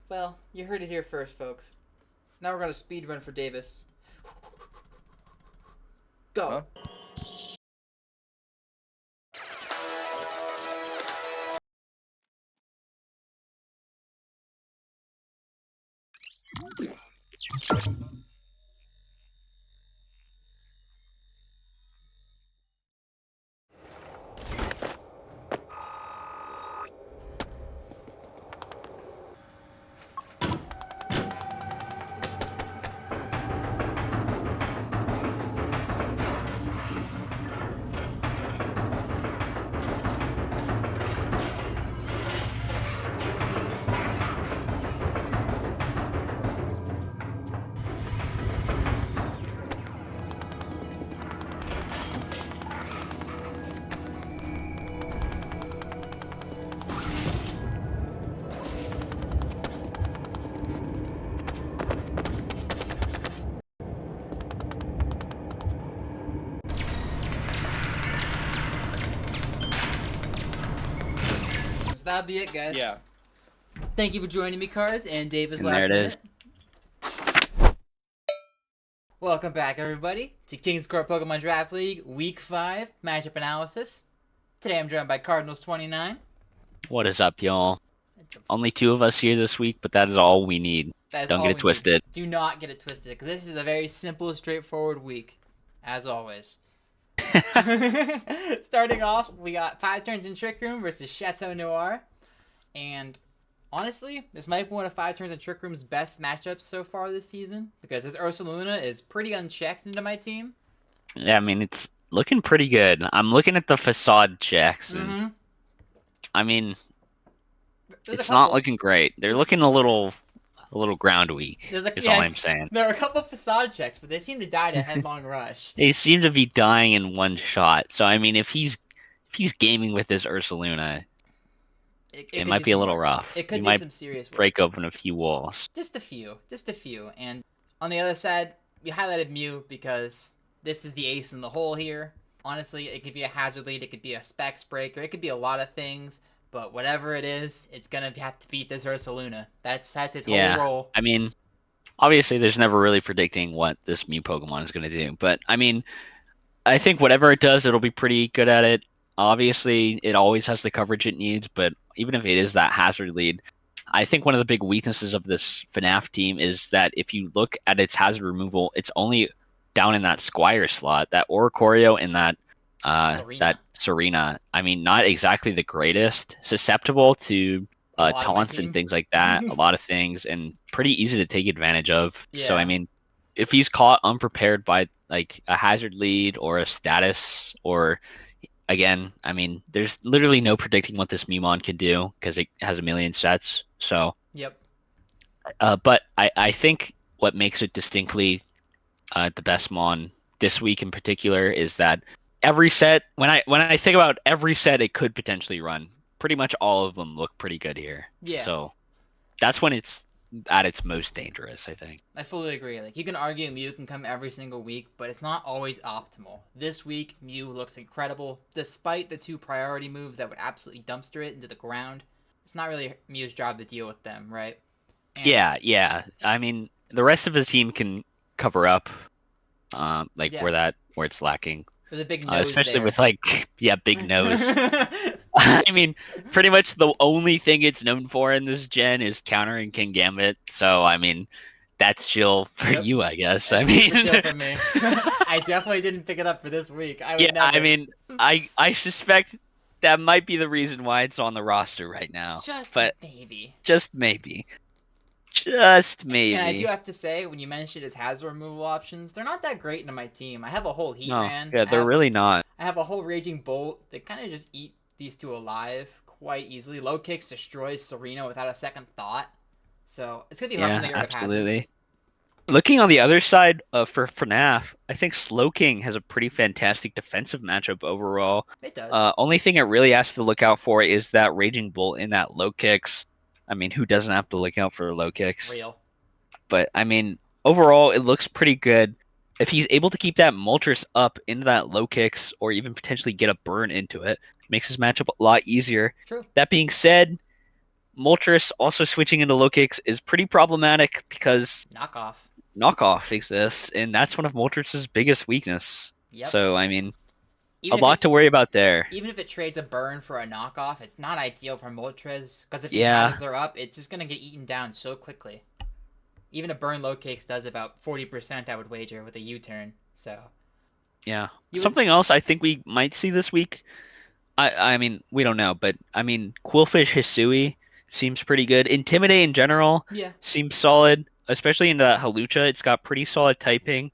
Well, you heard it here first, folks. Now we're gonna speed run for Davis. Go. Huh? So that'll be it, guys. Yeah. Thank you for joining me, Cards, and Davis And last there it minute. is. Welcome back, everybody, to King's Court Pokemon Draft League Week 5 Matchup Analysis. Today I'm joined by Cardinals29. What is up, y'all? Only 2 of us here this week, but that is all we need. That is Don't all get it we twisted. need. Do not get it twisted, because this is a very simple, straightforward week, as always. Starting off, we got 5 turns in Trick Room versus Chateau Noir. And honestly, this might be one of 5 turns in Trick Room's best matchups so far this season, because this Ursaluna is pretty unchecked into my team. Yeah, I mean, it's looking pretty good. I'm looking at the facade checks, and I mean, it's not looking great. They're looking a little ground weak, is all I'm saying. There are a couple facade checks, but they seem to die to Headlong Rush. They seem to be dying in one shot. So, I mean, if he's gaming with this Ursaluna, it might be a little rough. It could he do some serious work. Break open a few walls. Just a few. And on the other side, we highlighted Mew because this is the ace in the hole here. Honestly, it could be a hazard lead, it could be a specs breaker, it could be a lot of things. But whatever it is, it's gonna have to beat this Ursaluna. That's his whole role. I mean, obviously, there's never really predicting what this Mew Pokemon is gonna do. But I mean, I think whatever it does, it'll be pretty good at it. Obviously, it always has the coverage it needs, but even if it is that hazard lead, I think one of the big weaknesses of this FNAF team is that if you look at its hazard removal, it's only down in that Squire slot, that Oricorio and that Serena. I mean, not exactly the greatest, susceptible to taunts and things like that, a lot of things, and pretty easy to take advantage of. Yeah. So, I mean, if he's caught unprepared by like a hazard lead or a status, or again, I mean, there's literally no predicting what this Mimon can do because it has a million sets. So, yep. But I think what makes it distinctly the best Mon this week in particular is that every set, when I think about every set it could potentially run, pretty much all of them look pretty good here. Yeah. So that's when it's at its most dangerous, I think. I fully agree. Like, you can argue Mew can come every single week, but it's not always optimal. This week, Mew looks incredible, despite the 2 priority moves that would absolutely dumpster it into the ground. It's not really Mew's job to deal with them, right? And yeah. I mean, the rest of the team can cover up, where it's lacking. There's a big nose especially there. with big nose. I mean, pretty much the only thing it's known for in this gen is countering King Gambit. So I mean, that's chill for you, I guess. That's I mean, chill for me. I definitely didn't pick it up for this week. I mean, I suspect that might be the reason why it's on the roster right now. Just maybe. And I do have to say, when you mentioned his hazard removal options, they're not that great into my team. I have a whole Heatran. Yeah, they're really not. I have a whole Raging Bolt. They kind of just eat these 2 alive quite easily. Low Kicks destroys Serena without a second thought. So it's going to be hard to get rid of hazards. Looking on the other side for FNAF, I think Slowking has a pretty fantastic defensive matchup overall. It does. Only thing it really has to look out for is that Raging Bolt in that Low Kicks. I mean, who doesn't have to look out for Low Kicks? Real. But, I mean, overall, it looks pretty good. If he's able to keep that Moltres up into that Low Kicks, or even potentially get a burn into it, makes his matchup a lot easier. True. That being said, Moltres also switching into low kicks is pretty problematic because Knockoff. knockoff exists, and that's one of Moltres' biggest weakness. Yep. So, I mean, a Even if lot it to worry about there. even if it trades a burn for a knockoff, it's not ideal for Moltres because if these Yeah, hazards are up, it's just gonna get eaten down so quickly. Even a burn low kicks does about 40%, I would wager, with a U-turn. So yeah. you would, Something else I think we might see this week. I mean, we don't know, but I mean, Quillfish Hisui seems pretty good. Intimidate in general yeah. seems solid, especially in the Halucha. It's got pretty solid typing.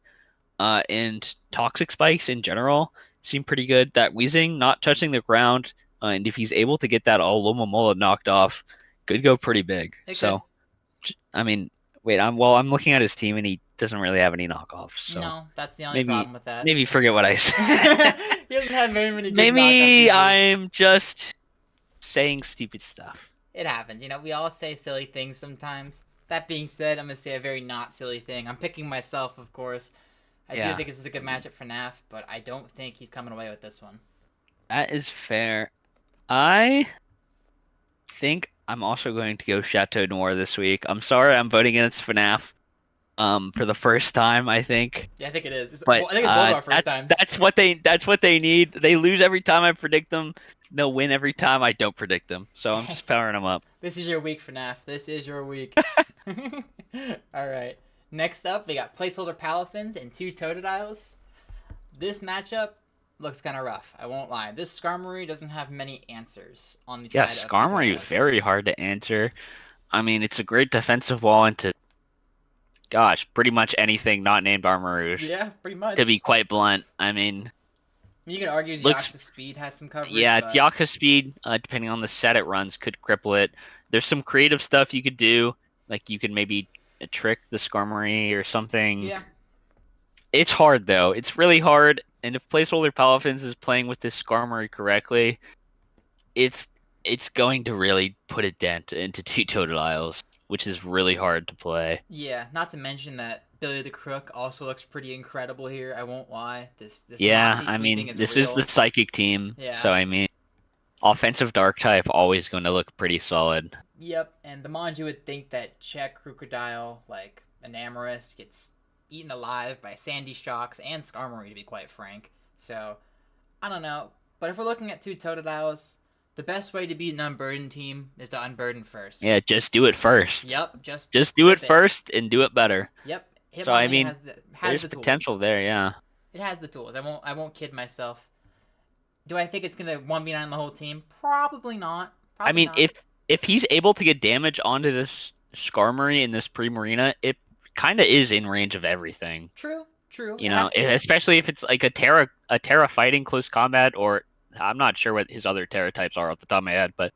And Toxic Spikes in general seem pretty good. That Weezing not touching the ground, and if he's able to get that Alomomola knocked off, could go pretty big. It could. So, I mean, wait, I'm looking at his team and he doesn't really have any knockoffs. So No, that's the only maybe problem with that. maybe forget what I said. He doesn't have very many good knockoff Maybe pieces. I'm just saying stupid stuff. It happens. We all say silly things sometimes. That being said, I'm gonna say a very not silly thing. I'm picking myself, of course. I do Yeah, think this is a good matchup for NAF, but I don't think he's coming away with this one. that is fair. I think I'm also going to go Chateau Noir this week. I'm sorry, I'm voting against FNAF. For the first time, I think. Yeah, I think it is. But I think it's both of our first that's times. that's what they need. They lose every time I predict them. They'll win every time I don't predict them. So I'm just powering them up. This is your week, FNAF. This is your week. All right. Next up, we got placeholder Palafins and 2 Totodiles. This matchup looks kind of rough. I won't lie. This Skarmory doesn't have many answers on the Yeah, side of Skarmory is Totodiles. very hard to answer. I mean, it's a great defensive wall into, gosh, pretty much anything not named Armarouge. Yeah, pretty much. To be quite blunt, I mean, You can argue looks Deoxys speed has some coverage. yeah, but... Dialga speed, depending on the set it runs, could cripple it. There's some creative stuff you could do, like you could maybe trick the Skarmory or something. Yeah. It's hard though. It's really hard, and if placeholder Palafins is playing with this Skarmory correctly, it's going to really put a dent into 2 Totodiles, which is really hard to play. Yeah, not to mention that Billy the Crook also looks pretty incredible here. I won't lie. This Yeah, Nazi I sweeping mean, is this real. is the Psychic team, Yeah. so I mean, offensive Dark type always going to look pretty solid. Yep, and the Mons you would think that Czech Crocodile, like Enamorus, gets eaten alive by Sandy Shocks and Skarmory, to be quite frank. So, I don't know. But if we're looking at 2 Totodiles, the best way to beat an unburdened team is to unburden first. Yeah, just do it first. Yep, Just do it flip first and do it better. Yep. So I Hitmonlee mean, has there's the tools. potential there, yeah. It has the tools. I won't kid myself. Do I think it's gonna 1v9 the whole team? Probably not. I mean, if he's able to get damage onto this Skarmory in this Primarina, it kind of is in range of everything. True. You know, especially if it's like a Terra fighting close combat, or I'm not sure what his other Terra types are off the top of my head, but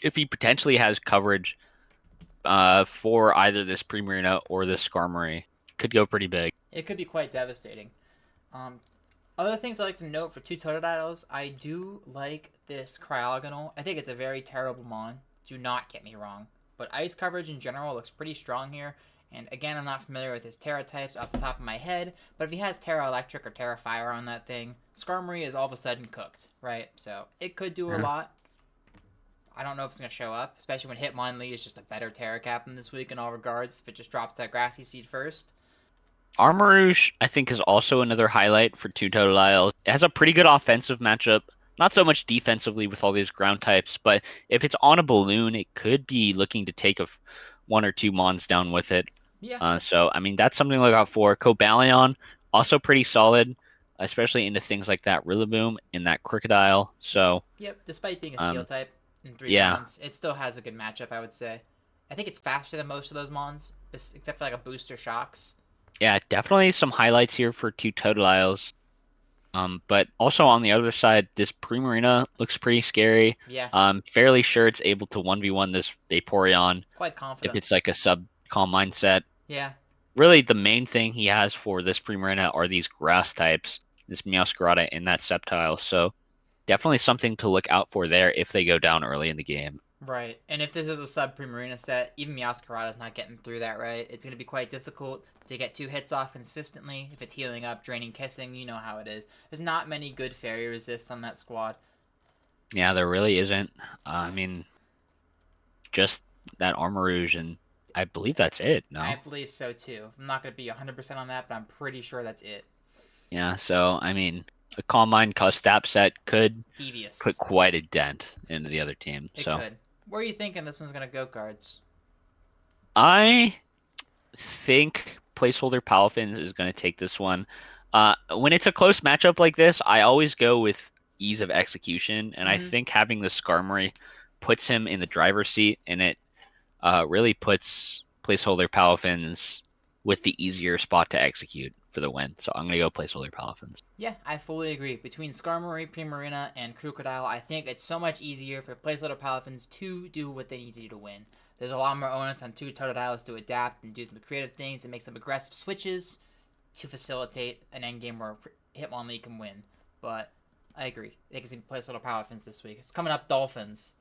if he potentially has coverage for either this Primarina or this Skarmory, could go pretty big. It could be quite devastating. Other things I like to note for 2 Totodiles, I do like this Cryogonal. I think it's a very terrible mon. Do not get me wrong. But ice coverage in general looks pretty strong here. And again, I'm not familiar with his Terra types off the top of my head, but if he has Terra Electric or Terra Fire on that thing, Skarmory is all of a sudden cooked, right? So it could do a lot. I don't know if it's going to show up, especially when Hitmonlee is just a better Terra Captain this week in all regards, if it just drops that Grassy Seed first. Armarouge, I think, is also another highlight for 2 Totodiles. It has a pretty good offensive matchup, not so much defensively with all these ground types, but if it's on a balloon, it could be looking to take 1 or 2 mons down with it. Yeah. So, I mean, that's something to look out for. Cobalion, also pretty solid, especially into things like that Rillaboom and that Crocodile. So, Yep, despite being a Steel type in 3 yeah. mons, it still has a good matchup, I would say. I think it's faster than most of those mons, except for like a Booster Shocks. Yeah, definitely some highlights here for 2 Totodiles. But also on the other side, this Primarina looks pretty scary. Yeah. I'm fairly sure it's able to 1v1 this Vaporeon. Quite confident. If it's like a sub-calm mindset. Yeah. Really, the main thing he has for this Primarina are these grass types, this Meowscarada and that Sceptile. So definitely something to look out for there if they go down early in the game. Right, and if this is a sub-Primarina set, even Meowscarada's not getting through that, right? It's going to be quite difficult to get 2 hits off consistently. If it's healing up, draining, kissing, you know how it is. There's not many good fairy resists on that squad. Yeah, there really isn't. I mean, just that Armarouge, and I believe that's it. I No, believe so too. I'm not going to be 100% on that, but I'm pretty sure that's it. yeah. So I mean, a Combine Custap set could put Devious. quite a dent into the other team. It So could. Where are you thinking this one's going to go, cards? I think placeholder Palafin is going to take this one. When it's a close matchup like this, I always go with ease of execution, and I Mm-hmm. think having the Skarmory puts him in the driver's seat, and it really puts placeholder Palafins with the easier spot to execute for the win. So I'm going to go placeholder Palafins. Yeah, I fully agree. Between Skarmory, Primarina, and Crocodile, I think it's so much easier for placeholder Palafins to do what they need to do to win. There's a lot more onus on two Totodiles to adapt and do some creative things and make some aggressive switches to facilitate an endgame where Hitmonlee can win. But I agree. They can see placeholder Palafins this week. It's coming up Dolphins.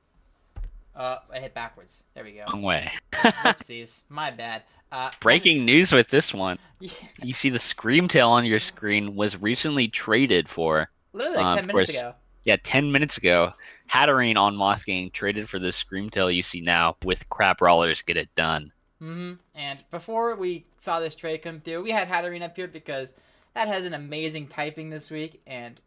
I hit backwards. There we go. Wrong way. Whoopsies. My bad. Breaking news with this one. Yeah, You see the Screamtail on your screen was recently traded for, literally like 10 of minutes course, ago. yeah, 10 minutes ago. Hatterene on Mothgang traded for the Screamtail you see now with Crap Brawlers get it done. And before we saw this trade come through, we had Hatterene up here because that has an amazing typing this week. And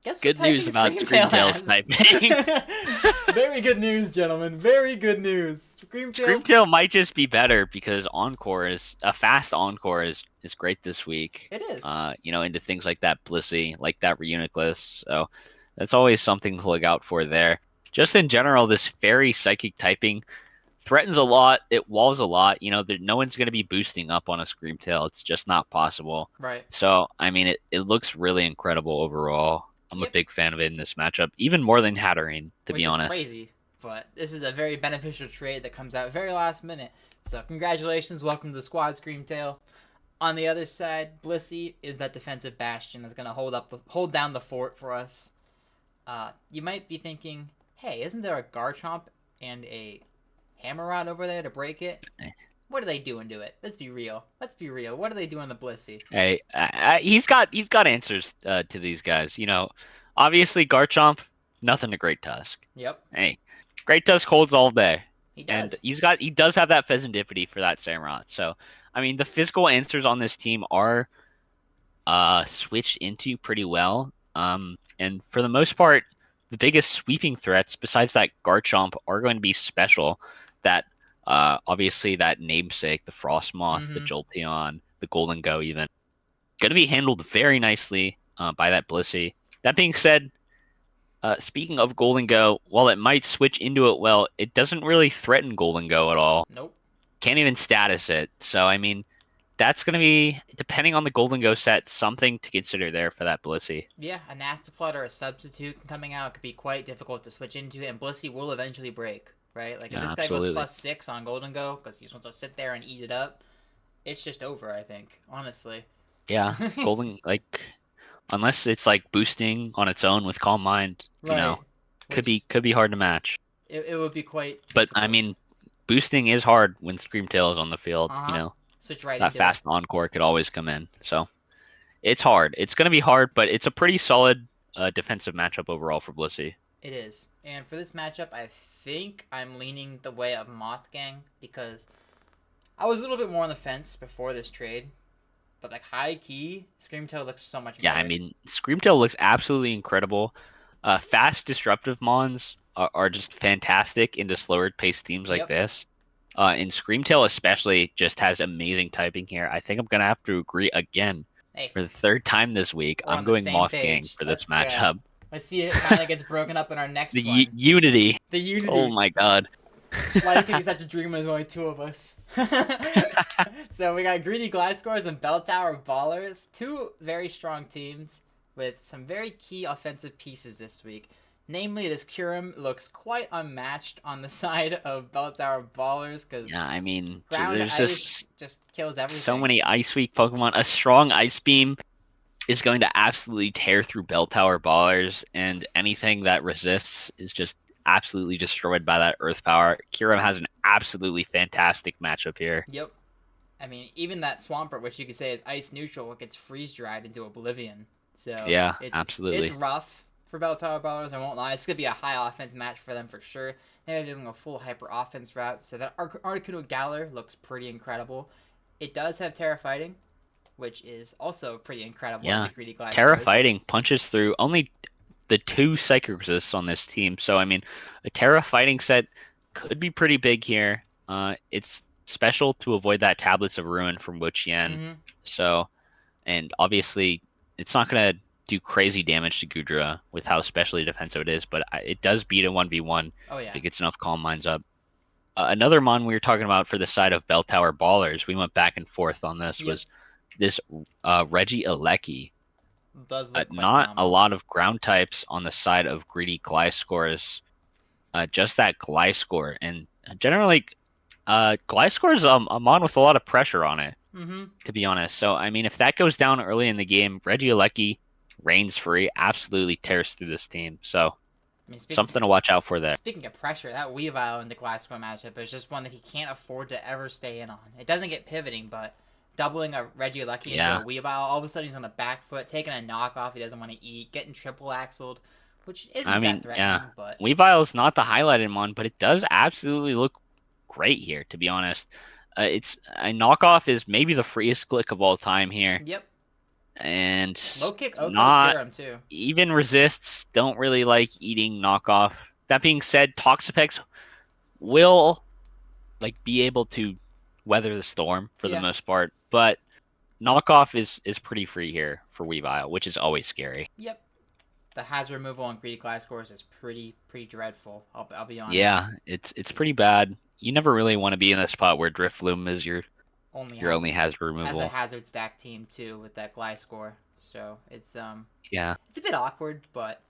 guess what Good typing news about Screamtail Screamtail's has? typing. Very good news, gentlemen. Very good news. Screamtail. Screamtail might just be better because Encore is a fast Encore is great this week. It is. Into things like that Blissey, like that Reuniclus. So that's always something to look out for there. Just in general, this fairy psychic typing threatens a lot. It walls a lot. No one's going to be boosting up on a Screamtail. It's just not possible. Right. So, I mean, it looks really incredible overall. I'm a big fan of it in this matchup, even more than Hatterene, to be honest. Which is crazy, but this is a very beneficial trade that comes out very last minute. So congratulations, welcome to the squad, Screamtail. On the other side, Blissey is that defensive bastion that's going to hold down the fort for us. You might be thinking, hey, isn't there a Garchomp and a Hammerrod over there to break it? What are they doing to it? Let's be real. What are they doing to Blissey? Hey, he's got answers to these guys. Obviously Garchomp, nothing to Great Tusk. Yep. Hey, Great Tusk holds all day. He does. And he does have that Pheasantipity for that Samurott. So, I mean, the physical answers on this team are switched into pretty well. And for the most part, the biggest sweeping threats besides that Garchomp are going to be special. That obviously that namesake, the Frostmoth, the Jolteon, the Golden Go, even going to be handled very nicely by that Blissey. That being said, speaking of Golden Go, while it might switch into it well, it doesn't really threaten Golden Go at all. Nope. Can't even status it. So, I mean, that's going to be, depending on the Golden Go set, something to consider there for that Blissey. Yeah, a Nastaplut or a substitute coming out could be quite difficult to switch into, and Blissey will eventually break, right? Like, if this guy goes +6 on Golden Go, because he just wants to sit there and eat it up, it's just over, I think, honestly. Yeah, Golden, unless it's like boosting on its own with Calm Mind, could be hard to match. It would be quite But difficult. I mean, boosting is hard when Screamtail is on the field. Switch right that fast Encore could always come in. So it's hard. It's going to be hard, but it's a pretty solid defensive matchup overall for Blissey. It is. And for this matchup, I think I'm leaning the way of Mothgang because I was a little bit more on the fence before this trade. But like high key, Screamtail looks so much better. Yeah, I mean, Screamtail looks absolutely incredible. Fast disruptive mons are just fantastic into slower paced teams like this. And Screamtail especially just has amazing typing here. I think I'm going to have to agree again for the third time this week. I'm going Mothgang for this matchup. Let's see if it kind of gets broken up in our next one. Unity. The Unity. Oh my god. Why do you think he's such a dream when there's only two of us? So we got Greedy Gliscors and Bell Tower Ballers. Two very strong teams with some very key offensive pieces this week. Namely, this Kyurem looks quite unmatched on the side of Bell Tower Ballers because I mean, there's just kills everything. So many Ice Weak Pokemon. A strong Ice Beam is going to absolutely tear through Bell Tower Ballers, and anything that resists is just absolutely destroyed by that Earth Power. Kyurem has an absolutely fantastic matchup here. Yep. I mean, even that Swampert, which you could say is ice neutral, gets freeze dried into oblivion. So yeah, absolutely. It's rough for Bell Tower Ballers. I won't lie. It's going to be a high offense match for them for sure. They're doing a full hyper offense route, so that Articuno Galar looks pretty incredible. It does have Terra Fighting, which is also pretty incredible. Yeah, The Greedy Glysaurs. Terra Fighting punches through only the 2 Psychic Resists on this team. So, I mean, a Terra Fighting set could be pretty big here. It's special to avoid that Tablets of Ruin from Wuqian. So, and obviously, it's not going to do crazy damage to Gudra with how specially defensive it is, but it does beat a 1v1 if it gets enough Calm Minds up. Another Mon we were talking about for the side of Bell Tower Ballers, we went back and forth on this, was this Reggie Alecki. Does look not a lot of ground types on the side of Greedy Gliscors. Just that Gliscor. And generally, Gliscor is a Mon with a lot of pressure on it, to be honest. So, I mean, if that goes down early in the game, Reggie Alecki reigns free, absolutely tears through this team. So, something to watch out for there. Speaking of pressure, that Weavile in the Gliscor matchup is just one that he can't afford to ever stay in on. It doesn't get pivoting, but doubling a Reggie Alecki into a Weavile, all of a sudden he's on the back foot, taking a knockoff he doesn't want to eat, getting triple axled, which isn't that threatening. But Weavile is not the highlighted one, but it does absolutely look great here, to be honest. It's a knockoff is maybe the freest click of all time here. Yep. And low kick not too. Even resists don't really like eating knockoff. That being said, Toxapex will be able to weather the storm for the most part, but knockoff is pretty free here for Weavile, which is always scary. Yep. The hazard removal on Greedy Gliscors is pretty dreadful. I'll be honest. Yeah, it's pretty bad. You never really want to be in a spot where Drifloom is your only hazard removal. As a hazard stack team too with that Gliscor, so it's it's a bit awkward, but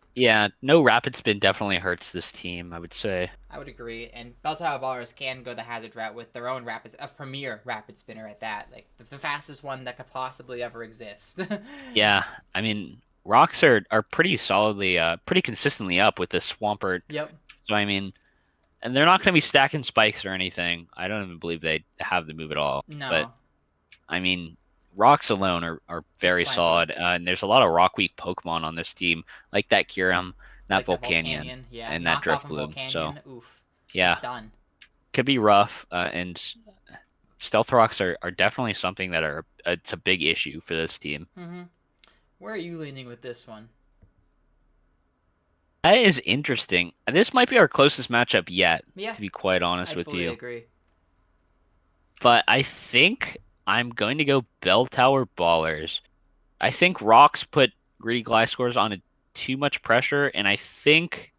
no rapid spin definitely hurts this team, I would say. I would agree, and Bell Tower Ballers can go the hazard route with their own a premier rapid spinner at that, like the fastest one that could possibly ever exist. Yeah, I mean, rocks are pretty solidly, pretty consistently up with this Swampert. Yep. So I mean, and they're not going to be stacking spikes or anything. I don't even believe they have the move at all. No. But I mean, rocks alone are very solid, and there's a lot of rock weak Pokemon on this team, like that Kyurem, that Volcanion, and that Drifloom. So, it's done. Could be rough, and Stealth Rocks are definitely something that it's a big issue for this team. Where are you leaning with this one? That is interesting. This might be our closest matchup yet, to be quite honest with you. I agree. But I think I'm going to go Bell Tower Ballers. I think Rocks put Greedy Gliscors on too much pressure, and I think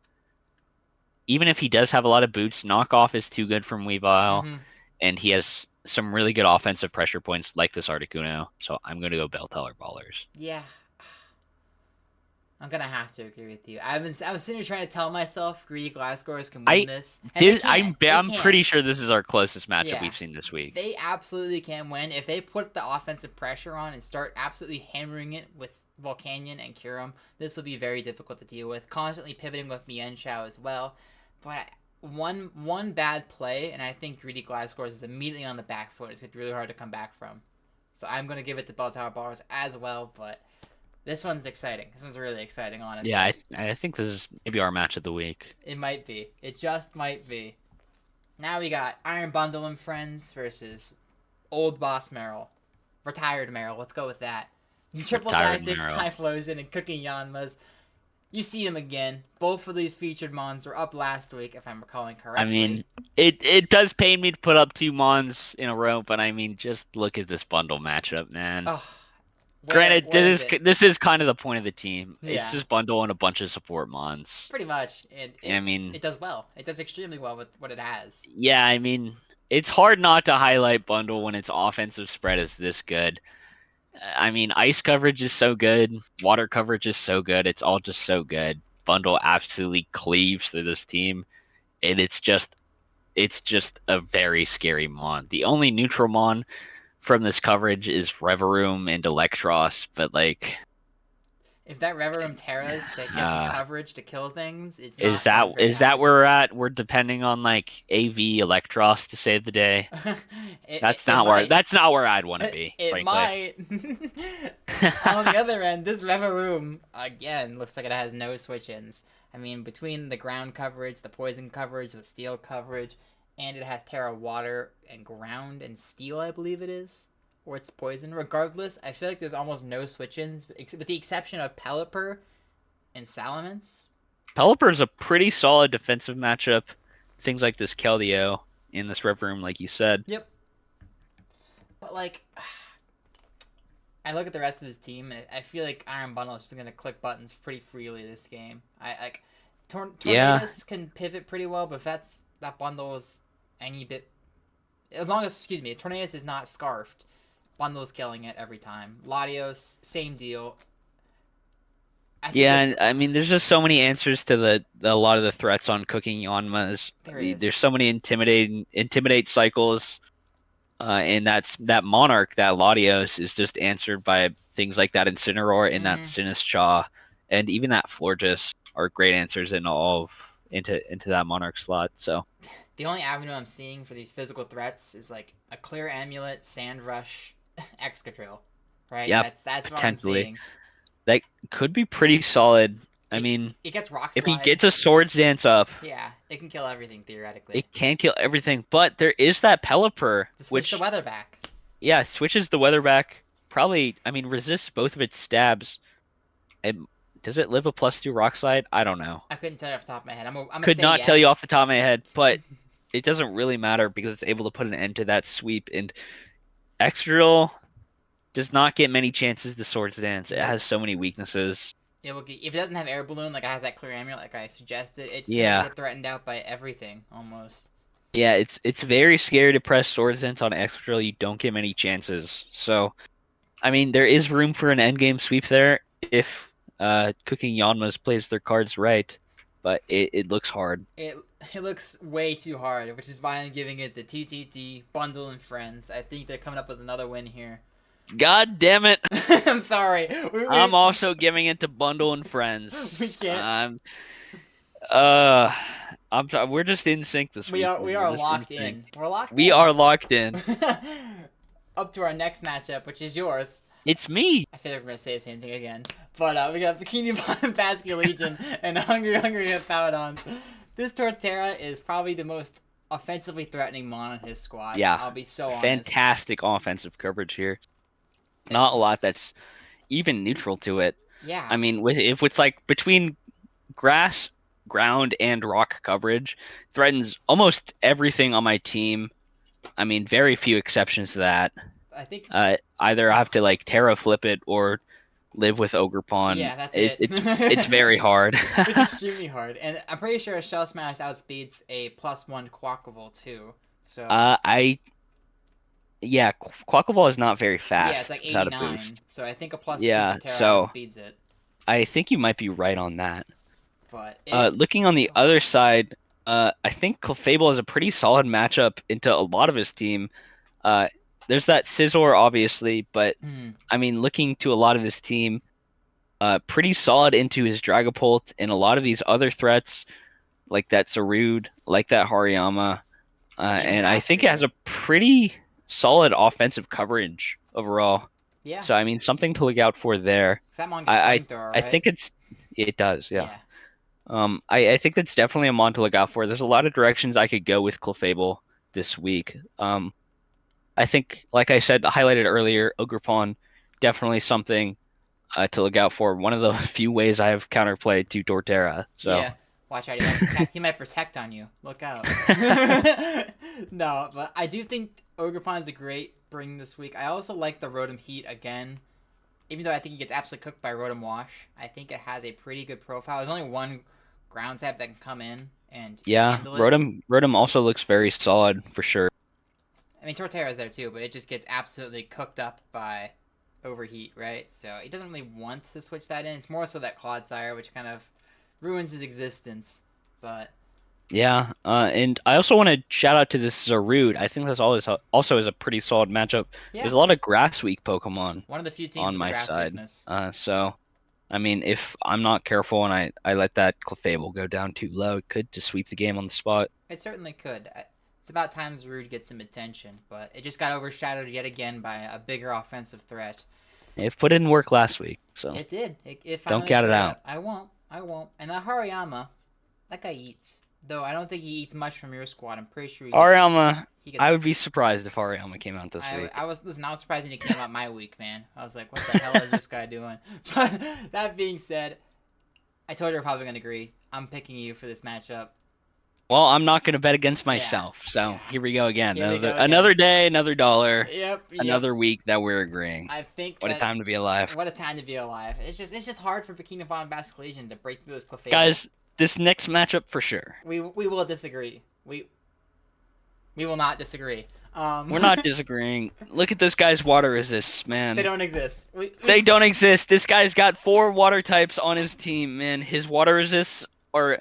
even if he does have a lot of boots, knockoff is too good from Weavile, and he has some really good offensive pressure points like this Articuno. So I'm going to go Bell Tower Ballers. Yeah. I'm gonna have to agree with you. I was sitting here trying to tell myself Greedy Gliscors can win this. I'm pretty sure this is our closest matchup we've seen this week. They absolutely can win if they put the offensive pressure on and start absolutely hammering it with Volcanion and Kyurem. This will be very difficult to deal with. Constantly pivoting with Mienshao as well, but one bad play and I think Greedy Gliscors is immediately on the back foot. It's gonna be really hard to come back from. So I'm gonna give it to Bell Tower Ballers as well, but. This one's exciting. This one's really exciting, honestly. Yeah, I think this is maybe our match of the week. It might be. It just might be. Now we got Iron Bundle and Friends versus Old Boss Meryl. Retired Meryl. Let's go with that. Triple Tactics, Typhlosion, and Cooking Yanmas. You see them again. Both of these featured Mons were up last week, if I'm recalling correctly. I mean, it does pain me to put up 2 Mons in a row, but I mean, just look at this bundle matchup, man. Oh. Granted, this is kind of the point of the team. Yeah. It's just bundle and a bunch of support Mons. Pretty much. It does well. It does extremely well with what it has. Yeah, I mean, it's hard not to highlight bundle when its offensive spread is this good. I mean, ice coverage is so good. Water coverage is so good. It's all just so good. Bundle absolutely cleaves through this team. And it's just a very scary Mon. The only neutral Mon from this coverage is Reverum and Electros, but if that Reverum Terras that gets some coverage to kill things, is that where we're at? We're depending on AV Electros to save the day. That's not where I'd want to be. It frankly. might. On the other end, this Reverum, again, looks like it has no switch-ins. I mean, between the ground coverage, the poison coverage, the steel coverage, and it has Terra Water and Ground and Steel, I believe it is. Or it's poison. Regardless, I feel like there's almost no switch-ins, with the exception of Pelipper and Salamence. Pelipper is a pretty solid defensive matchup. Things like this Keldeo in this Rev Room, like you said. Yep. But, like, I look at the rest of his team, and I feel like Iron Bundle is just going to click buttons pretty freely this game. Tornadus can pivot pretty well, but if that bundle is any bit... As long as, Tornadus is not scarfed, Bundle's killing it every time. Latios, same deal. And I mean, there's just so many answers to a lot of the threats on cooking Yanmas. There's so many intimidate cycles, and that Monarch, that Latios, is just answered by things like that Incineroar and that Sinistcha, and even that Florges are great answers into that Monarch slot. So the only avenue I'm seeing for these physical threats is like a Clear Amulet, Sand Rush, Excadrill, right? Yeah, that's what I'm seeing. That could be pretty solid. I mean, it gets Rock Slide. If he gets a Swords Dance up, yeah, it can kill everything theoretically. It can kill everything, but there is that Pelipper, which the weather back. Yeah, switches the weather back. Probably, I mean, resists both of its stabs. Does it live a +2 Rock Slide? I don't know. I couldn't tell you off the top of my head. Could not tell you off the top of my head, but it doesn't really matter because it's able to put an end to that sweep. And Excadrill does not get many chances to Swords Dance. It has so many weaknesses. If it doesn't have Air Balloon, like it has that Clear Amulet, like I suggested, it's gonna get threatened out by everything almost. Yeah, it's very scary to press Swords Dance on Excadrill. You don't get many chances. So, I mean, there is room for an endgame sweep there if Cooking Yanmas plays their cards right, but it looks hard. It looks way too hard, which is why I'm giving it the TTT Bundle and Friends. I think they're coming up with another win here. God damn it! I'm sorry. I'm also giving it to Bundle and Friends. We can't. We're just in sync this week. We are locked in. We're locked. We are locked in. Up to our next matchup, which is yours. It's me. I feel like we're gonna say the same thing again. But we got Bikini Bottom Basket Legion and Hungry Hippowdons. This Torterra is probably the most offensively threatening mon on his squad. Yeah. I'll be so honest. Fantastic offensive coverage here. Not a lot that's even neutral to it. Yeah. I mean, with like between grass, ground, and rock coverage, threatens almost everything on my team. I mean, very few exceptions to that. I think either I have to like Terra flip it or live with Ogerpon. Yeah, that's it. It's very hard. It's extremely hard, and I'm pretty sure Shell Smash outspeeds a +1 Quackable too. So Quackable is not very fast. Yeah, it's like 89. So I think a +2 Terra outspeeds it. I think you might be right on that. But looking on the other side, I think Clefable is a pretty solid matchup into a lot of his team. There's that Scizor, obviously, but I mean, looking to a lot of his team, pretty solid into his Dragapult and a lot of these other threats, like that Zarude, like that Hariyama, and I think it has a pretty solid offensive coverage overall. Yeah. So I mean, something to look out for there. That mon gets flamethrower, right? I think it does, yeah. I think that's definitely a mon to look out for. There's a lot of directions I could go with Clefable this week. I think, like I said, highlighted earlier, Ogerpon, definitely something to look out for. One of the few ways I have counterplayed to Torterra. So. Yeah, watch out. He might protect on you. Look out. No, but I do think Ogerpon is a great bring this week. I also like the Rotom Heat again. Even though I think he gets absolutely cooked by Rotom Wash, I think it has a pretty good profile. There's only one ground type that can come in and handle it. Rotom also looks very solid for sure. I mean, Torterra's there too, but it just gets absolutely cooked up by Overheat, right? So he doesn't really want to switch that in. It's more so that Clodsire, which kind of ruins his existence. But yeah, and I also want to shout out to this Zarude. I think that's also is a pretty solid matchup. Yeah. There's a lot of Grass Weak Pokemon. One of the few teams on my grass side. Weakness. So, I mean, if I'm not careful and I let that Clefable go down too low, it could just sweep the game on the spot. It certainly could. It's about time Zarude gets some attention, but it just got overshadowed yet again by a bigger offensive threat. It put in work last week, so It did. It don't finally count it showed out. up. I won't. I won't. And that Hariyama, that guy eats. Though I don't think he eats much from your squad. I'm pretty sure Ariyama, he gets. I would be surprised if Ariyama came out this week. I was listen. I was surprised when he came out my week, man. I was like, what the hell is this guy doing? But that being said, I told you we're probably gonna agree. I'm picking you for this matchup. Well, I'm not going to bet against Yeah. myself, so Yeah. here we go again. Here we go again. Another day, another dollar, Yep. another week that we're agreeing. I think. What a time to be alive. What a time to be alive. It's just hard for Burkina Faso and Basque Legion to break through those cliff. Guys, this next matchup for sure. We will disagree. We will not disagree. We're not disagreeing. Look at this guy's water resists, man. They don't exist. They don't exist. This guy's got 4 water types on his team, man. His water resists are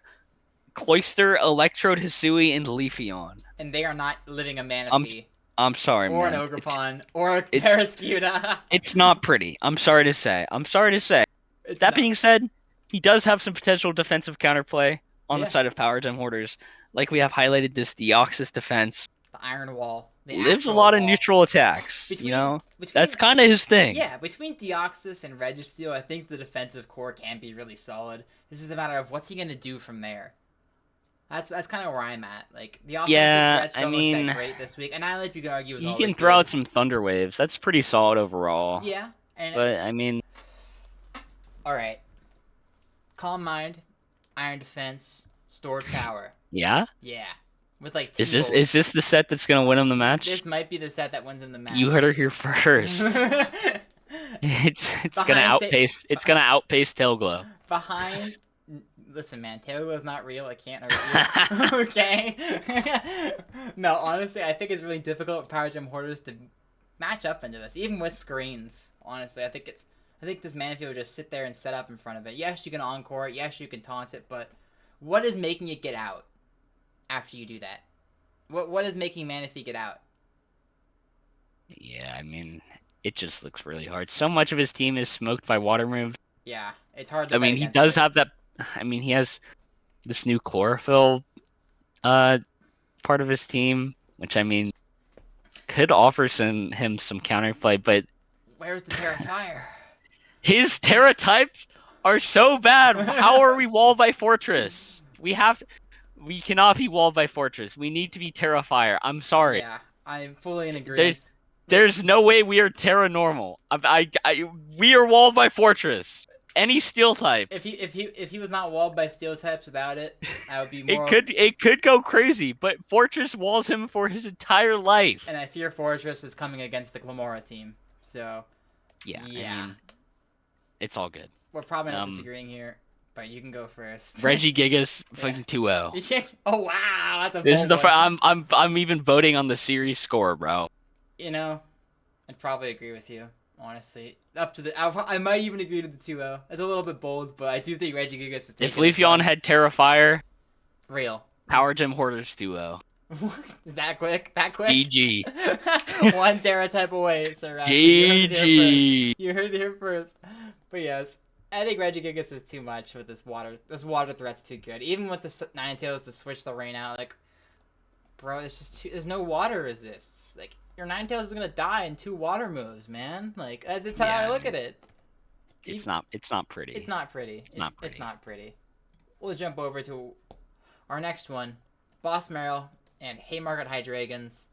Cloyster, Electrode, Hisui, and Leafeon. And they are not living a Manaphy. I'm sorry, or man. Or an Ogerpon. Or a Parascuda. It's not pretty. I'm sorry to say. That being said, he does have some potential defensive counterplay on the side of Power Gem Hoarders. Like we have highlighted this Deoxys defense. The Iron Wall. Lives a lot of neutral attacks. That's kind of his thing. Yeah, between Deoxys and Registeel, I think the defensive core can be really solid. It's just a matter of what's he going to do from there. That's kind of where I'm at. Like, the offensive threats don't look that great this week. And I like you can argue with he can throw out some Thunder Waves. That's pretty solid overall. Yeah. But, I mean... Alright. Calm Mind, Iron Defense, Stored Power. Yeah? Yeah. With like is this the set that's gonna win him the match? This might be the set that wins him the match. You heard her here first. it's gonna outpace Tailglow. Behind, listen, man, Tailglow's not real. I can't hurt you. Okay. No, honestly, I think it's really difficult for Power Gem Hoarders to match up into this, even with screens. Honestly, I think this Manaphy will just sit there and set up in front of it. Yes, you can encore it. Yes, you can taunt it, but what is making it get out? After you do that, what is making Manaphy get out? Yeah, I mean, it just looks really hard. So much of his team is smoked by water moves. Yeah, it's hard to he does have that. I mean, he has this new chlorophyll part of his team, which I mean could offer him some counterplay, but where's the Terra Fire? His Terra types are so bad. How are we walled by Fortress? We cannot be walled by Fortress. We need to be Terra Fire. I'm sorry. Yeah, I'm fully in agreement. There's no way we are Terra normal. We are walled by Fortress. Any steel type. If he was not walled by steel types without it, I would be more. It could go crazy, but Fortress walls him for his entire life. And I fear Fortress is coming against the Glamora team. So. Yeah. I mean, it's all good. We're probably not disagreeing here. But you can go first. Regigigas fucking 2-0. Oh wow, that's a. This is the I'm even voting on the series score, bro. You know, I'd probably agree with you. Honestly, up to I might even agree to the 2-0. It's a little bit bold, but I do think Regigigas is taking. If Leafeon had Terra Fire, real Power Gem Hoarders 2-0. Is that quick? That quick? GG. 1 Terra type away, sir. GG. You heard it here first. But yes. I think Regigigas is too much with this water. This water threat's too good. Even with the Ninetales to switch the rain out, like, bro, there's no water resists. Like, your Ninetales is gonna die in 2 water moves, man. Like, that's how I look at it. It's not pretty. It's not pretty. It's not pretty. We'll jump over to our next one, Boss Meryl and Haymarket Hydreigons.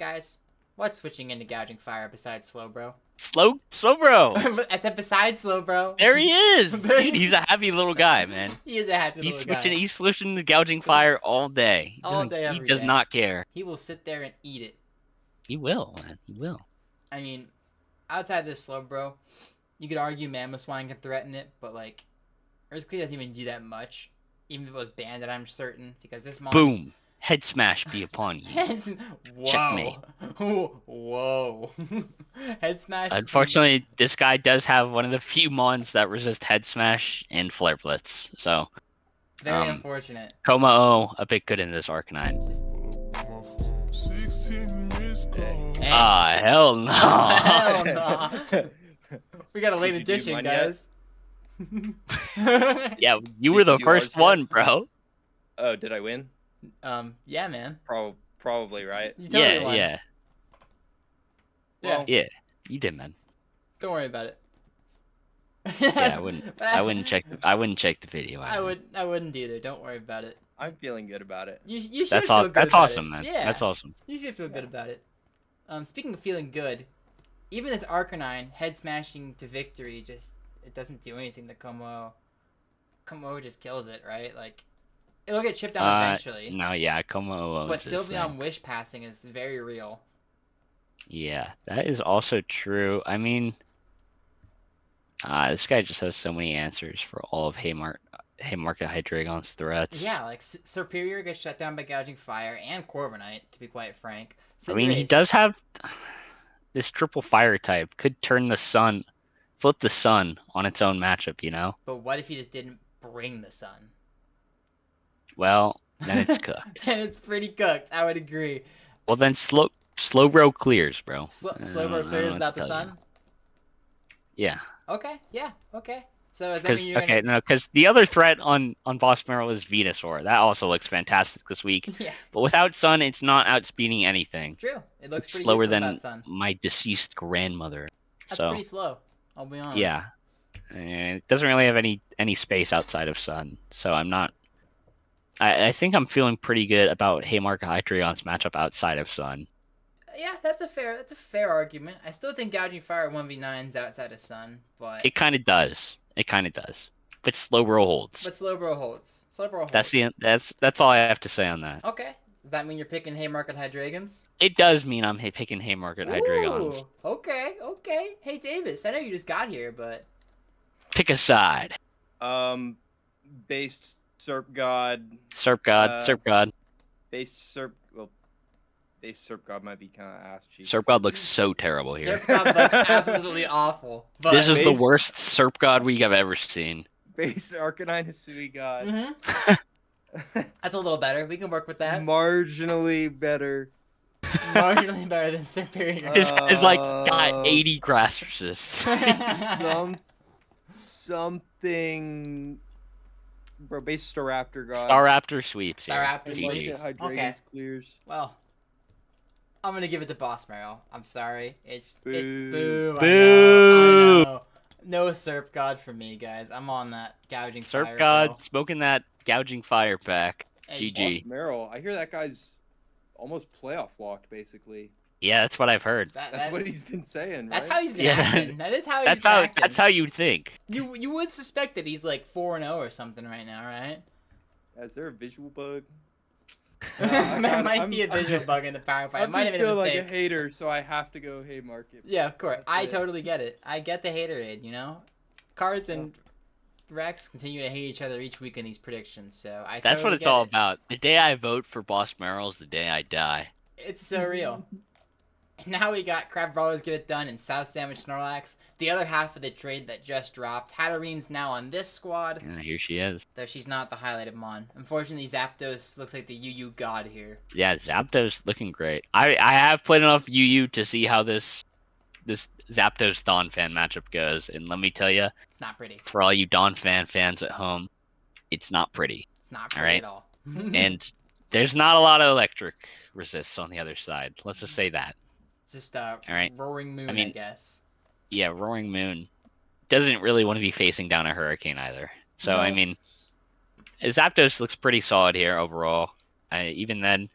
Guys, what's switching into Gouging Fire besides Slowbro? Slow bro. I said besides Slowbro. There he is. Dude, he's a happy little guy, man. He is a happy little guy. He's switching the Gouging Fire all day. He does not care. He will sit there and eat it. He will, man. He will. I mean, outside this Slowbro, you could argue Mamoswine can threaten it, but like, Earthquake doesn't even do that much. Even if it was banded, I'm certain, because this monster. Boom. Head smash be upon you. Whoa. Checkmate. Whoa. Head smash. Unfortunately, this guy does have one of the few mons that resist head smash and flare blitz. So very unfortunate. Como a bit good in this Arcanine. Hell no. Hell no. We got a late edition, guys. Yeah, you were the first one, bro. Oh, did I win? Yeah, man. Probably, right? Yeah. Well, Yeah, you did, man. Don't worry about it. Yeah, I wouldn't check the video. I wouldn't either. Don't worry about it. I'm feeling good about it. You should That's feel all. good That's about awesome, it. man. Yeah. That's awesome. You should feel good about it. Speaking of feeling good, even this Arcanine head smashing to victory it doesn't do anything to Como. Como just kills it, right? Like it'll get chipped down eventually. No, yeah, Como owns But this Sylveon thing. wish passing is very real. Yeah, that is also true. I mean, this guy just has so many answers for all of Haymarket Hydreigon's threats. Yeah, like Superior gets shut down by Gouging Fire and Corviknight, to be quite frank. I mean, he does have this triple fire type. Could turn the sun, flip the sun on its own matchup, you know? But what if he just didn't bring the sun? Well, then it's cooked. Then it's pretty cooked. I would agree. Well, then Slowbro clears, bro. Slowbro clears without the sun? Yeah. Okay, yeah, okay. So is that mean you're okay, no, because the other threat on Boss Meryl is Venusaur. That also looks fantastic this week. Yeah. But without sun, it's not outspeeding anything. True. It looks It's pretty slower good than without sun. my deceased grandmother. That's so, pretty slow. I'll be honest. Yeah. And it doesn't really have any space outside of sun. So I'm not. I think I'm feeling pretty good about Haymarket Hydreigon's matchup outside of sun. Yeah, that's a fair argument. I still think Gouging Fire 1v9's outside of sun, but It kind of does. But Slowbro holds. But Slowbro holds. That's all I have to say on that. Okay. Does that mean you're picking Haymarket Hydreigons? It does mean I'm picking Haymarket Hydreigons. Ooh, okay. Hey, Davis, I know you just got here, but Pick a side. Based Serp God. Serp God. Based Serp. Well, based Serp God might be kind of ass cheeks. Serp God looks so terrible here. Serp God looks absolutely awful. But This is the worst Serp God week I've ever seen. Based Arcanine Hisui God. Mm-hmm. That's a little better. We can work with that. Marginally better. Marginally better than Superior. This guy's like got 80 grass resists. Something. Bro, base Staraptor God. Staraptor sweeps. Staraptor here. sweeps. GG. Okay. Clears. Well, I'm gonna give it to Boss Meryl. I'm sorry. It's Boo. boo. Boo. I know. No Serp God for me, guys. I'm on that gouging fire. Serp God bro. smoking that gouging fire pack. Hey, GG. Boss Meryl, I hear that guy's almost playoff locked, basically. Yeah, that's what I've heard. That's what he's been saying, That's right? how he's been Yeah. acting. That is how he's been acting. That's how you'd think. You would suspect that he's like 4-0 or something right now, right? Is there a visual bug? There might be a visual bug in the power fight. I It might have just been a feel like mistake. a hater, so I have to go Haymarket. Yeah, of course. That's I it. totally get it. I get the haterade, you know? Cards and Rex continue to hate each other each week in these predictions, so I That's what totally it's get all it. about. The day I vote for Boss Meryl is the day I die. It's so real. Now we got Crab Brawlers Get It Done and South Sandwich Snorlax. The other half of the trade that just dropped. Hatterine's now on this squad, Yeah, here she is. though she's not the highlighted Mon. Unfortunately, Zapdos looks like the UU god here. Yeah, Zapdos looking great. I have played enough UU to see how this Zapdos Donphan matchup goes, and let me tell you, It's not pretty. for all you Donphan fans at home, it's not pretty. It's not pretty Alright. at all. And there's not a lot of electric resists on the other side. Let's just say that. It's just a Alright. roaring moon, I I mean- guess. Yeah, Roaring Moon doesn't really want to be facing down a hurricane either. So, No. I mean, Zapdos looks pretty solid here overall. Even then,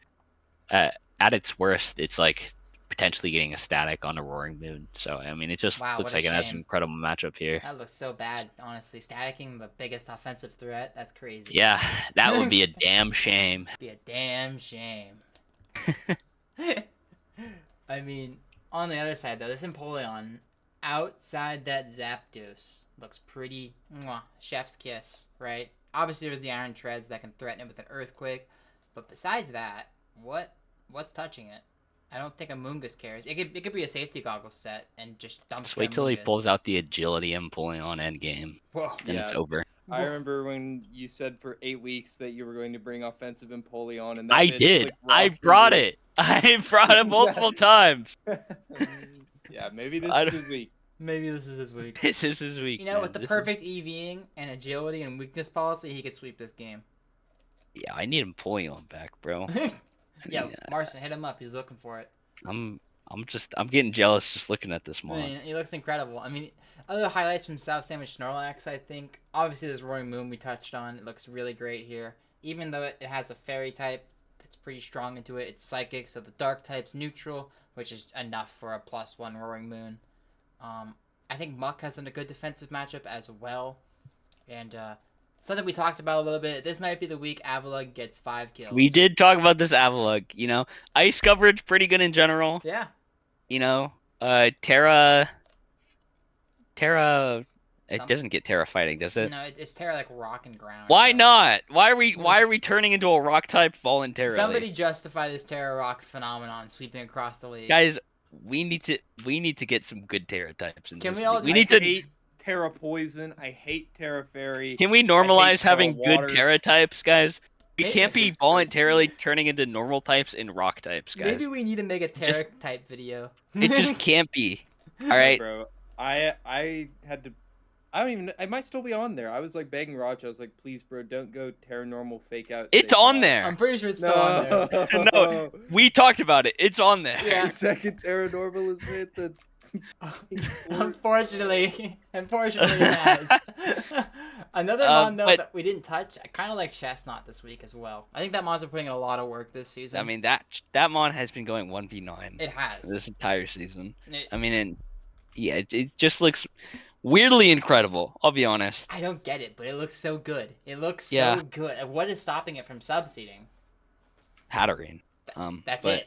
at its worst, it's like potentially getting a static on a Roaring Moon. So, I mean, it just Wow, looks what a like it has an shame. incredible matchup here. That looks so bad, honestly. Staticking the biggest offensive threat, that's crazy. Yeah, that would be a damn shame. Be a damn shame. I mean, on the other side, though, this Empoleon, outside that Zapdos, looks pretty chef's kiss, right? Obviously, there's the Iron Treads that can threaten it with an Earthquake, but besides that, what's touching it? I don't think a Mungus cares. It could be a safety goggles set and just dump. Just wait till he pulls out the agility and pulling on endgame. Whoa. Then it's Yeah. over. I remember when you said for 8 weeks that you were going to bring offensive Empoleon, and that I bitch, did. like, I rocked brought you. it. I brought it multiple times. Yeah, maybe this I is don't- his week. Maybe this is his week. This is his week. You know, man. with the This is- perfect EVing and agility and weakness policy, he could sweep this game. Yeah, I need Empoleon back, bro. Yeah, Yeah. Marcin, hit him up. He's looking for it. I'm I'm getting jealous just looking at this I mon. mean, he looks incredible. I mean, other highlights from South Sandwich Snorlax, I think. Obviously, this Roaring Moon we touched on. It looks really great here. Even though it has a fairy type that's pretty strong into it, it's psychic, so the dark type's neutral, which is enough for a +1 Roaring Moon. I think Muck has a good defensive matchup as well. And something we talked about a little bit. This might be the week Avalugg gets 5 kills. We did talk about this Avalugg. Ice coverage pretty good in general. Yeah. Terra. It Some- doesn't get Terra fighting, does it? No, it's Terra like rock and ground. Why not? Why are we turning into a rock type voluntarily? Somebody justify this Terra rock phenomenon sweeping across the league. Guys, we need to get some good Terra types in Can this we all league. We just need I to. hate Terra Poison. I hate Terra Fairy. Can we I hate normalize Terra having Water. good Terra types, guys? We Maybe- can't be voluntarily turning into normal types and rock types, guys. Maybe we need to make a Terra Just- type video. It just can't be. All right. Bro, I had to. I don't even. I might still be on there. I was like begging Raj. I was like, please, bro, don't go Terra Normal fake out. It's on there. I'm pretty sure it's still on there. No. We talked about it. It's on there. Yeah. Second Terra Normal is hit the. Unfortunately, it has. Another mon though but- that we didn't touch. I kind of like Chestnut this week as well. I think that mon's been putting in a lot of work this season. I mean that mon has been going 1v9 it has. this entire season. It- I mean, it just looks weirdly incredible. I'll be honest. I don't get it, but it looks so good. It looks Yeah. so good. And what is stopping it from subseeding? Hatterene. That's but,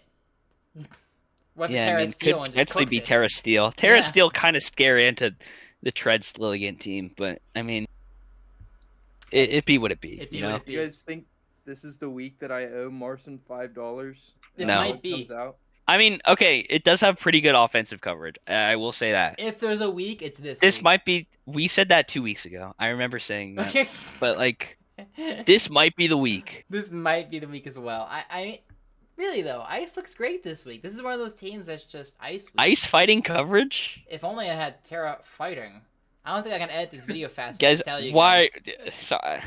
it. What if Yeah, Terra I mean, Steel could and just potentially cooks be it? Terra Steel. Terra Yeah. Steel kind of scary into the Treads Lilligant team, but I mean, it be what it be. It be you what know? it be. You guys think this is the week that I owe Marson $5? This No. might be. Comes out? I mean, okay, it does have pretty good offensive coverage. I will say that. If there's a week, it's this. This week. might be. We said that 2 weeks ago. I remember saying that. But like, this might be the week. This might be the week as well. I really though, Ice looks great this week. This is one of those teams that's just Ice. Week. Ice fighting coverage, If only I had Terra fighting. I don't think I can edit this video fast enough guys. to tell you Why? guys. Sorry,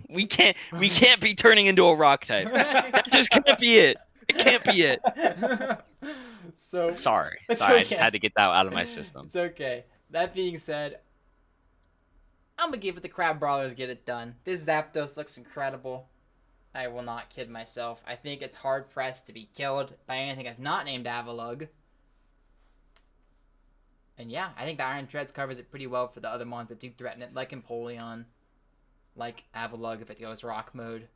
we can't be turning into a rock type. That just can't be it. It can't be it. So Sorry, It's I okay. just had to get that out of my system. It's okay. That being said, I'm gonna give it the Crab Brawlers get it done. This Zapdos looks incredible. I will not kid myself. I think it's hard pressed to be killed by anything that's not named Avalugg. And yeah, I think the Iron Treads covers it pretty well for the other mons that do threaten it, like Empoleon, like Avalugg if it goes rock mode.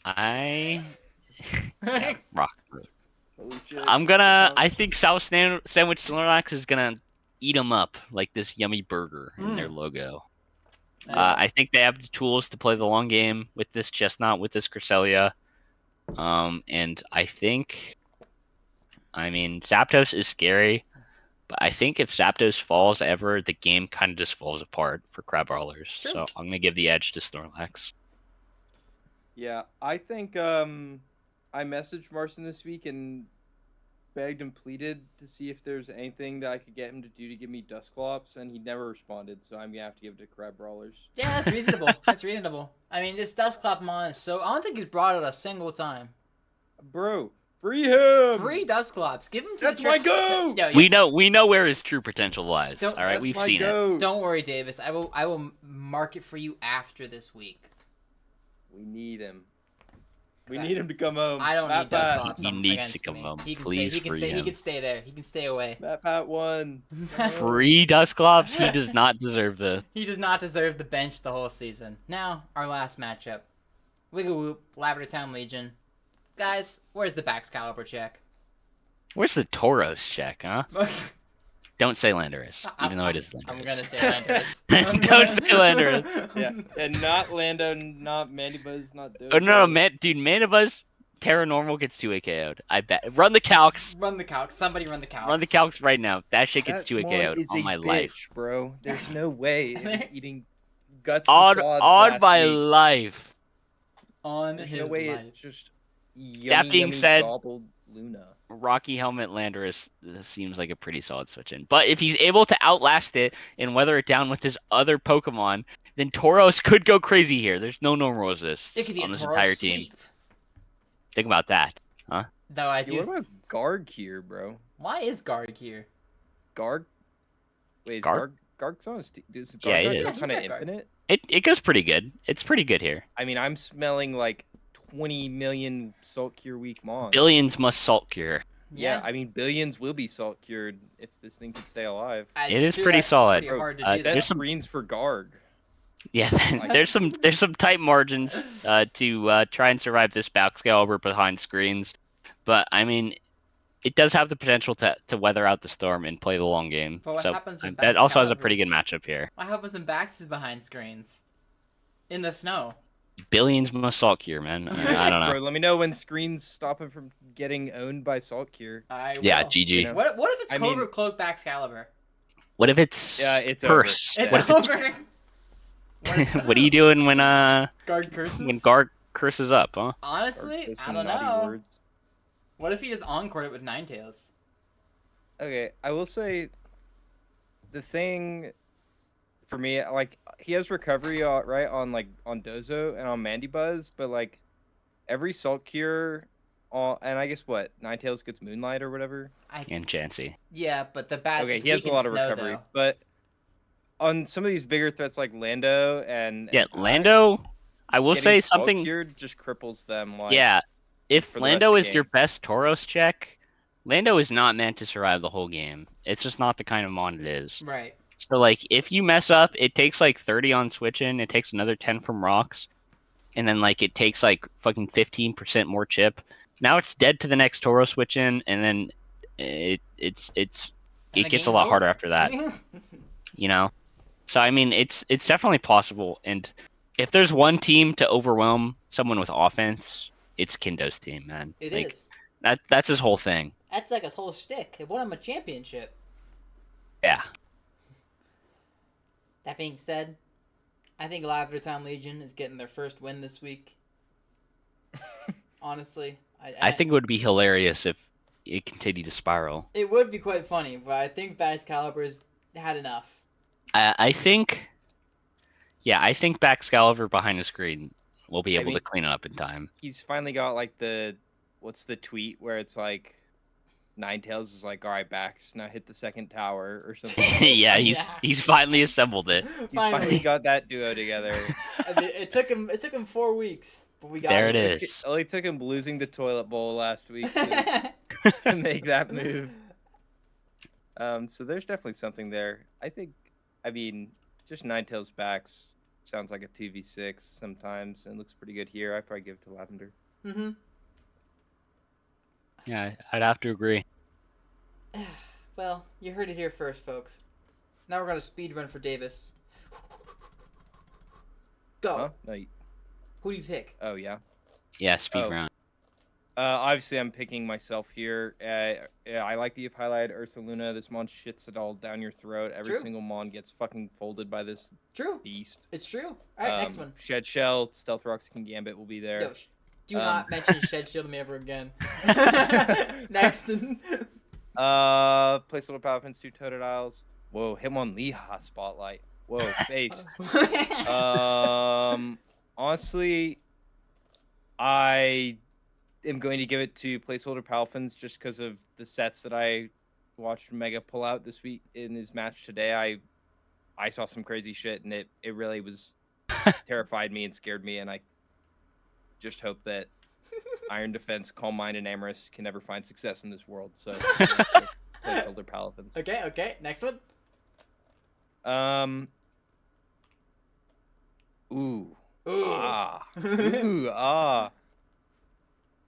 Yeah, rock. Holy shit. I think South Sandwich Snorlax is gonna eat them up like this yummy burger in their logo. I think they have the tools to play the long game with this Chestnut, with this Cresselia. And I think, Zapdos is scary, but I think if Zapdos falls ever, the game kind of just falls apart for Crab Brawlers. True. So I'm gonna give the edge to Snorlax. Yeah, I think I messaged Marson this week and begged and pleaded to see if there's anything that I could get him to do to give me Dusclops, and he never responded, so I'm gonna have to give it to Crab Brawlers. Yeah, that's reasonable. That's reasonable. I mean, this Dustclap mon is so... I don't think he's brought it a single time. Bro, free him! Free Dustclops. Give him to That's the my trick- goat! Yo, We know where his true potential lies. Don't- All right, That's we've my seen it. goat. Don't worry, Davis. I will mark it for you after this week. We need him. We need him to come home. I don't Matt need Pat. Dustclops He up needs against to come me. home. He can Please stay. He can free stay. He him. can stay there. He can stay away. Matt Pat won. Free Dusclops? He does not deserve this. He does not deserve the bench the whole season. Now, our last matchup. Wiggle Whoop, Lavender Town Legion. Guys, where's the Bax Caliber check? Where's the Tauros check, huh? Don't say Landorus, even though it is Landorus. I'm gonna say Landorus. Don't say Landorus. Yeah, and not Lando, not Mandibuzz, not Dodo. Oh, no, dude, Manibuzz, Terra Normal gets 2 KO'd. I bet. Run the calcs. Run the calcs. Somebody run the calcs. Run the calcs right now. That shit gets That 2 mon KO'd is on a my bitch, life. bro. There's no way it was eating guts On facades last my week. life. On There's his no way life. it's just yummy, being yummy said- gobbled Luna. Rocky Helmet Landorus seems like a pretty solid switch in. But if he's able to outlast it and weather it down with his other Pokemon, then Tauros could go crazy here. There's no normal resists It could be on a this Tauros entire sweep. team. Think about that. Though I Dude, what do. about Garg here, bro? Why is Garg here? Garg? Wait, is Garg? Garg's on his team? Is Yeah, Garg it not is. Yeah, he's kind of got Garg. infinite? It goes pretty good. It's pretty good here. I mean, I'm smelling like 20 million salt cure weak mons. Billions must salt cure. Yeah, I mean, billions will be salt cured if this thing could stay alive. It is Dude, pretty that's solid. Pretty hard to Bro, do That there's that. some- screens for Garg. Yeah, Like- there's some tight margins to try and survive this Baxcalibur behind screens, but I mean, it does have the potential to weather out the storm and play the long game. But what So happens if that also has a pretty good Baxcaliburs? matchup here. What happens when Bax is behind screens? In the snow. Billions must salt cure, man. I don't know. Bro, let me know when screens stop him from getting owned by salt cure. I Yeah, will. GG. You know? What if it's I mean- Cobra Cloak Baxcalibur? What if it's Yeah, it's curse? It's What if over. what are you doing when Guard curses? Garg curses up, huh? Garg Honestly, says I some don't naughty know. words. What if he just encored it with Ninetales? Okay, I will say the thing for me, like, he has recovery right on Dozo and on Mandibuzz, but like every salt cure, and I guess what Ninetales gets Moonlight or whatever. And Chansey. Yeah, but the bad. Okay, it's he has weak a lot in of snow, recovery, though. but on some of these bigger threats like Lando and Yeah, Kai, Lando. I will getting say salt something. cured just cripples them. Like, Yeah, if for the rest Lando of the is your game. best Tauros check, Lando is not meant to survive the whole game. It's just not the kind of mon it is. Right. So like, if you mess up, it takes like 30 on switching. It takes another 10 from rocks, and then like it takes like fucking 15% more chip. Now it's dead to the next Tauros switch in, and then it And the gets a game's lot harder over. after that. You know. So I mean, it's definitely possible. And if there's one team to overwhelm someone with offense, it's Kindo's team, man. It Like, is. That's his whole thing. That's like his whole shtick. It won him a championship. Yeah. That being said, I think Lavender Town Legion is getting their first win this week. Honestly, I think it would be hilarious if it continued to spiral. it would be quite funny, but I think Baxcalibur's had enough. I think Baxcalibur behind the screen will be I able to mean- clean it up in time. he's finally got like what's the tweet where it's like Ninetales is like, all right, Bax, now hit the second tower or something. Yeah, Yeah. he's finally assembled it. He's finally got that duo together. I mean, it took him 4 weeks, but we got There it it. is. Only took him losing the toilet bowl last week to make that move. So there's definitely something there. I mean, just Ninetales Bax sounds like a 2v6 sometimes and looks pretty good here. I'd probably give it to Lavender. Mm-hmm. Yeah, I'd have to agree. Well, you heard it here first, folks. Now we're gonna speed run for Davis. Go. Huh? No, Who do you pick? oh, yeah. Yeah, speed Oh. round. Obviously, I'm picking myself here. Yeah, I like that you've highlighted Ursa Luna. This mon shits it all down your throat. Every True. single mon gets fucking folded by this True. beast. It's true. All right, next one. Shed Shell, Stealth Roxy Gambit will be there. Yo, do Um, not mention Shed Shield to me ever again. Next. Placeholder Palafins, 2 Totodiles. Whoa, Hitmonleha Spotlight. Whoa, based. Honestly, I am going to give it to Placeholder Palafins just because of the sets that I watched Mega pull out this week in his match today. I saw some crazy shit, and it really was terrified me and scared me, and I just hope that Iron Defense, Calm Mind, and Amorous can never find success in this world. So, Placeholder Palafins. Okay. Next one. Ooh. Ooh. Ah. Ooh, ah.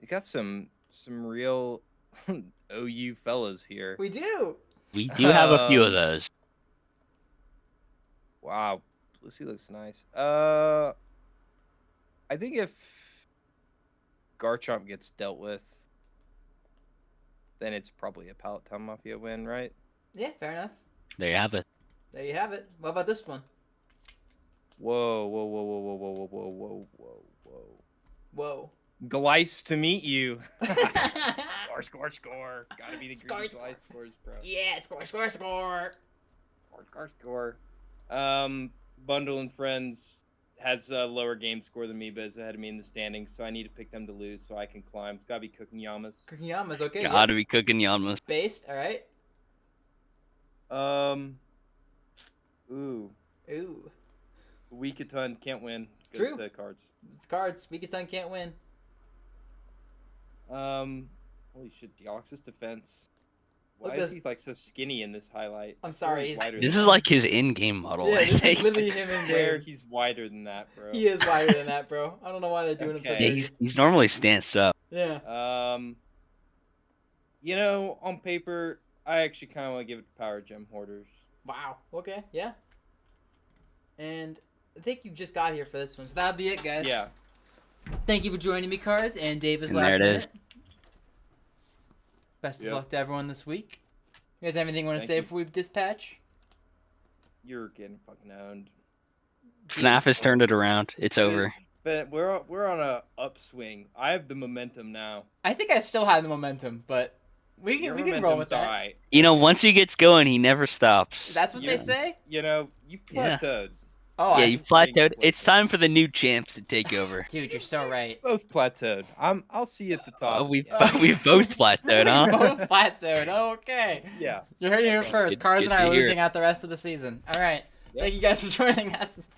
You got some real OU fellas here. We do. We do have a few of Um, those. Wow. Lucy looks nice. I think if Garchomp gets dealt with, then it's probably a Pallet Town Mafia win, right? Yeah, fair enough. There you have it. There you have it. What about this one? Whoa, whoa, whoa, whoa, whoa, whoa, whoa, whoa, whoa, whoa, whoa. Whoa. Gleice to meet you. Score. Gotta be the Score, green score. Gleice scores, bro. Yeah, score. Score. Bundle and Friends. has a lower game score than me, but is ahead of me in the standings. So I need to pick them to lose so I can climb. It's gotta be Cooking Yamas. Kageyama's okay. Gotta be cooking Yanmas. Based, all right. Ooh, Ooh, Weekaton can't win. True. Goes to cards. it's cards. Weakest can't win. Holy shit, Deoxys defense. Why Look is this- he like so skinny in this highlight? I'm sorry, He's he's- wider This than is that. like his in-game model. Yeah, I this is think. literally him in Where game. he's wider than that, bro. He is wider than that, bro. I don't know why they're doing him so Okay. Yeah, big. he's normally stanced up. Yeah. On paper, I actually kind of want to give it to Power Gem Hoarders. Wow. Okay. Yeah. And I think you just got here for this one, so that'll be it, guys. Yeah. Thank you for joining me, Cards, and Davis And last there it minute. is. Best of Yep. luck to everyone this week. You guys have anything you want to Thank say you. before we dispatch? You're getting fucking owned. FNAF has turned it around. It's over. But we're on a upswing. I have the momentum now. I think I still have the momentum, but we Your can roll with momentum's that. alright. You know, once he gets going, he never stops. That's what Yeah. they say. You Yeah. plateaued. Oh, Yeah, I- you plateaued. It's time for the new champs to take over. dude, you're so right. Both plateaued. I'll see you at the top. Oh, we've Yeah. we've both plateaued, huh? Both plateaued. Okay. Yeah. You heard it here first. Good- Cards good and I to are hear. losing out the rest of the season. All right. Yep. Thank you guys for joining us.